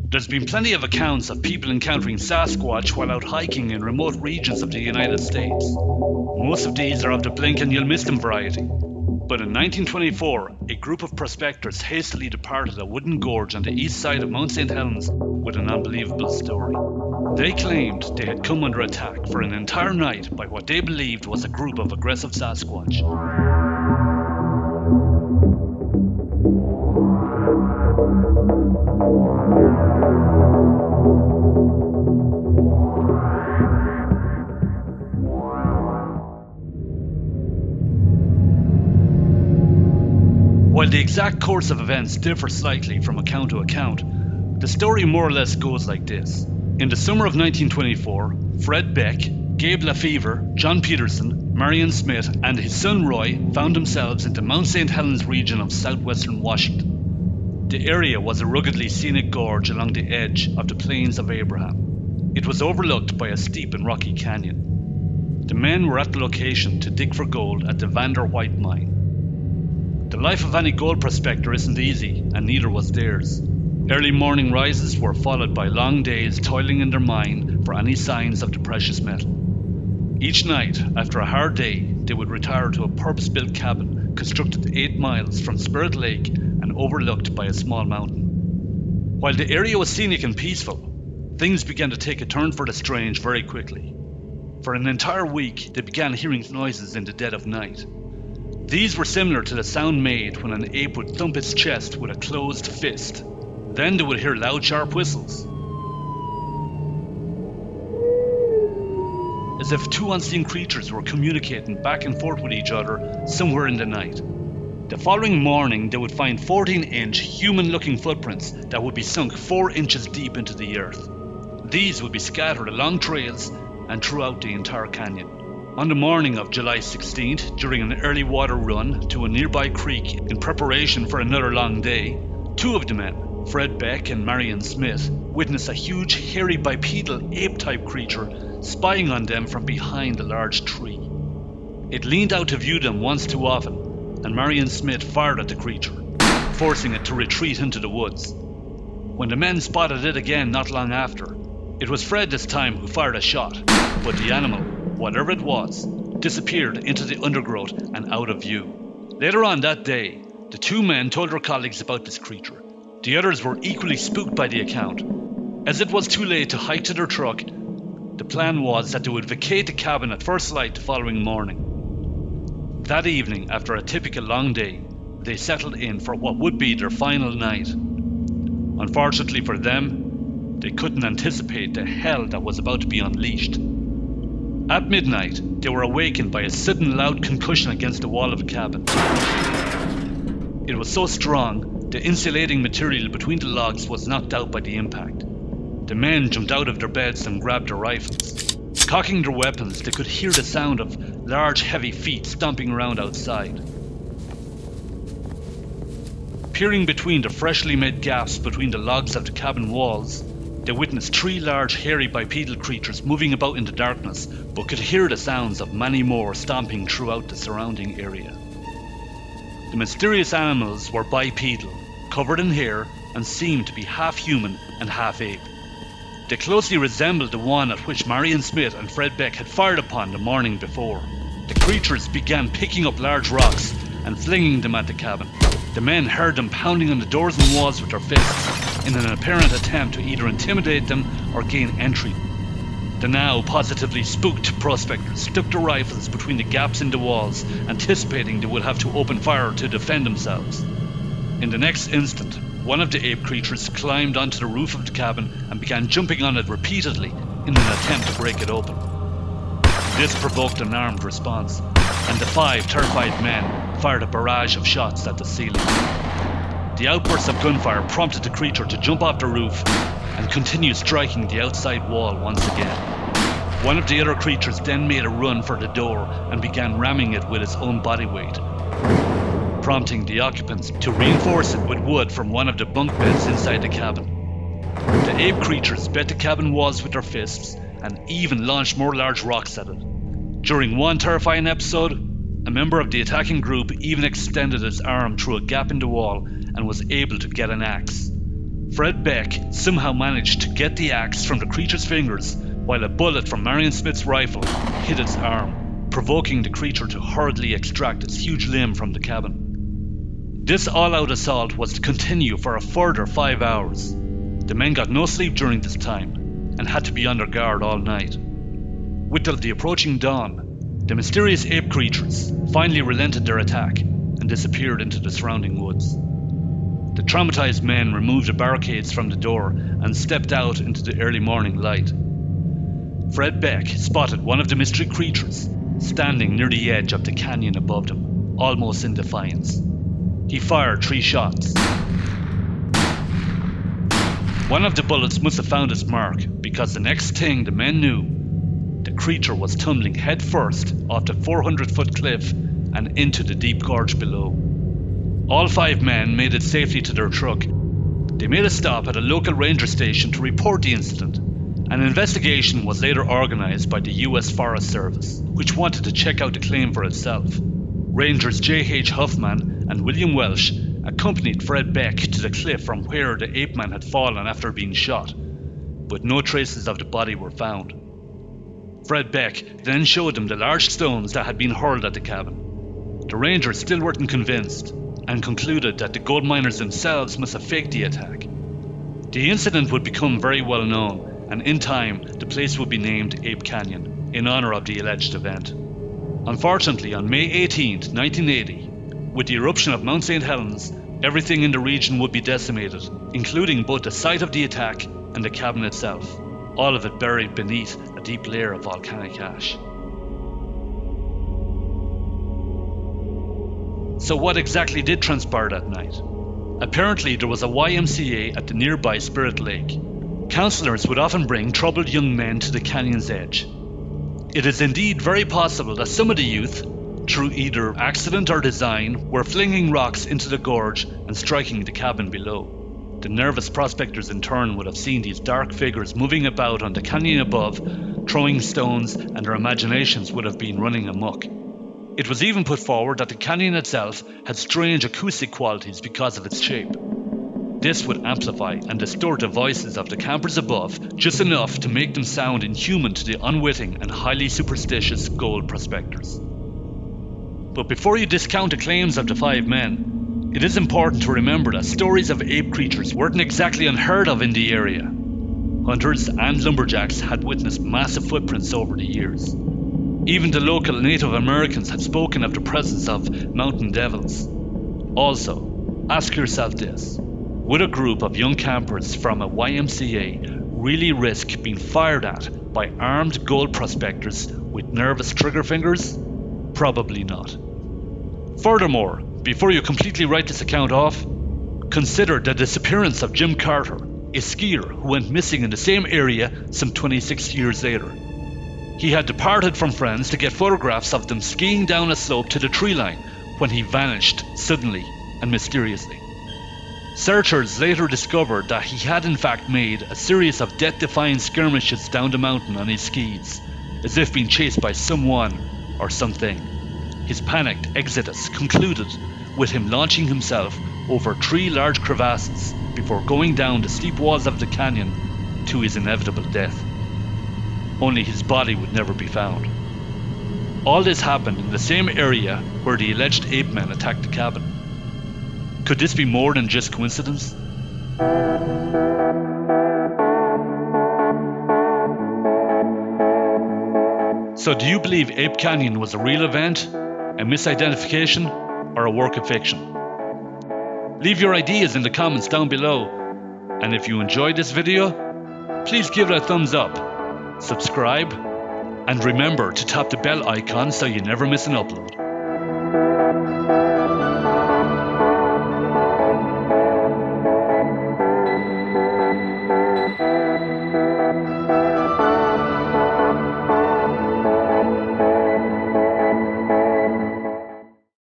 There's been plenty of accounts of people encountering Sasquatch while out hiking in remote regions of the United States. Most of these are of the blink and you'll miss them variety. But in 1924, a group of prospectors hastily departed a wooden gorge on the east side of Mount St. Helens with an unbelievable story. They claimed they had come under attack for an entire night by what they believed was a group of aggressive Sasquatch. While the exact course of events differ slightly from account to account, the story more or less goes like this. In the summer of 1924, Fred Beck, Gabe Lefevre, John Peterson, Marion Smith, and his son Roy found themselves in the Mount St. Helens region of southwestern Washington. The area was a ruggedly scenic gorge along the edge of the Plains of Abraham. It was overlooked by a steep and rocky canyon. The men were at the location to dig for gold at the Vander White mine. The life of any gold prospector isn't easy, and neither was theirs. Early morning rises were followed by long days toiling in their mine for any signs of the precious metal. Each night, after a hard day, they would retire to a purpose-built cabin constructed 8 miles from Spirit Lake and overlooked by a small mountain. While the area was scenic and peaceful, things began to take a turn for the strange very quickly. For an entire week, they began hearing noises in the dead of night. These were similar to the sound made when an ape would thump its chest with a closed fist. Then they would hear loud, sharp whistles, as if 2 unseen creatures were communicating back and forth with each other somewhere in the night. The following morning, they would find 14-inch human-looking footprints that would be sunk 4 inches deep into the earth. These would be scattered along trails and throughout the entire canyon. On the morning of July 16th, during an early water run to a nearby creek in preparation for another long day, 2 of the men, Fred Beck and Marion Smith, witnessed a huge, hairy bipedal ape-type creature spying on them from behind a large tree. It leaned out to view them once too often, and Marion Smith fired at the creature, forcing it to retreat into the woods. When the men spotted it again not long after, it was Fred this time who fired a shot, but the animal, whatever it was, disappeared into the undergrowth and out of view. Later on that day, the 2 men told their colleagues about this creature. The others were equally spooked by the account. As it was too late to hike to their truck, the plan was that they would vacate the cabin at first light the following morning. That evening, after a typical long day, they settled in for what would be their final night. Unfortunately for them, they couldn't anticipate the hell that was about to be unleashed. At midnight, they were awakened by a sudden loud concussion against the wall of the cabin. It was so strong, the insulating material between the logs was knocked out by the impact. The men jumped out of their beds and grabbed their rifles. Cocking their weapons, they could hear the sound of large, heavy feet stomping around outside. Peering between the freshly made gaps between the logs of the cabin walls, they witnessed 3 large, hairy bipedal creatures moving about in the darkness, but could hear the sounds of many more stomping throughout the surrounding area. The mysterious animals were bipedal, covered in hair, and seemed to be half human and half ape. They closely resembled the one at which Marion Smith and Fred Beck had fired upon the morning before. The creatures began picking up large rocks and flinging them at the cabin. The men heard them pounding on the doors and walls with their fists in an apparent attempt to either intimidate them or gain entry. The now positively spooked prospectors stuck their rifles between the gaps in the walls, anticipating they would have to open fire to defend themselves. In the next instant, one of the ape creatures climbed onto the roof of the cabin and began jumping on it repeatedly in an attempt to break it open. This provoked an armed response, and the 5 terrified men fired a barrage of shots at the ceiling. The outburst of gunfire prompted the creature to jump off the roof and continue striking the outside wall once again. One of the other creatures then made a run for the door and began ramming it with its own body weight, prompting the occupants to reinforce it with wood from one of the bunk beds inside the cabin. The ape creatures bet the cabin walls with their fists and even launched more large rocks at it. During one terrifying episode, a member of the attacking group even extended his arm through a gap in the wall and was able to get an axe. Fred Beck somehow managed to get the axe from the creature's fingers while a bullet from Marion Smith's rifle hit its arm, provoking the creature to hurriedly extract its huge limb from the cabin. This all-out assault was to continue for a further 5 hours. The men got no sleep during this time and had to be on their guard all night. With the approaching dawn, the mysterious ape creatures finally relented their attack and disappeared into the surrounding woods. The traumatized men removed the barricades from the door and stepped out into the early morning light. Fred Beck spotted one of the mystery creatures standing near the edge of the canyon above them, almost in defiance. He fired 3 shots. One of the bullets must have found its mark, because the next thing the men knew, the creature was tumbling headfirst off the 400-foot cliff and into the deep gorge below. All 5 men made it safely to their truck. They made a stop at a local ranger station to report the incident. An investigation was later organised by the US Forest Service, which wanted to check out the claim for itself. Rangers J.H. Huffman and William Welsh accompanied Fred Beck to the cliff from where the ape man had fallen after being shot, but no traces of the body were found. Fred Beck then showed them the large stones that had been hurled at the cabin. The Rangers still weren't convinced and concluded that the gold miners themselves must have faked the attack. The incident would become very well known, and in time the place would be named Ape Canyon in honour of the alleged event. Unfortunately, on May 18, 1980, with the eruption of Mount St. Helens, everything in the region would be decimated, including both the site of the attack and the cabin itself, all of it buried beneath a deep layer of volcanic ash. So what exactly did transpire that night? Apparently there was a YMCA at the nearby Spirit Lake. Counsellors would often bring troubled young men to the canyon's edge. It is indeed very possible that some of the youth, through either accident or design, were flinging rocks into the gorge and striking the cabin below. The nervous prospectors in turn would have seen these dark figures moving about on the canyon above, throwing stones, and their imaginations would have been running amok. It was even put forward that the canyon itself had strange acoustic qualities because of its shape. This would amplify and distort the voices of the campers above just enough to make them sound inhuman to the unwitting and highly superstitious gold prospectors. But before you discount the claims of the 5 men, it is important to remember that stories of ape creatures weren't exactly unheard of in the area. Hunters and lumberjacks had witnessed massive footprints over the years. Even the local Native Americans had spoken of the presence of mountain devils. Also, ask yourself this: would a group of young campers from a YMCA really risk being fired at by armed gold prospectors with nervous trigger fingers? Probably not. Furthermore, before you completely write this account off, consider the disappearance of Jim Carter, a skier who went missing in the same area some 26 years later. He had departed from friends to get photographs of them skiing down a slope to the tree line when he vanished suddenly and mysteriously. Searchers later discovered that he had in fact made a series of death-defying skirmishes down the mountain on his skis, as if being chased by someone or something. His panicked exodus concluded with him launching himself over 3 large crevasses before going down the steep walls of the canyon to his inevitable death. Only his body would never be found. All this happened in the same area where the alleged ape men attacked the cabin. Could this be more than just coincidence? So do you believe Ape Canyon was a real event, a misidentification, or a work of fiction? Leave your ideas in the comments down below, and if you enjoyed this video, please give it a thumbs up, subscribe, and remember to tap the bell icon so you never miss an upload.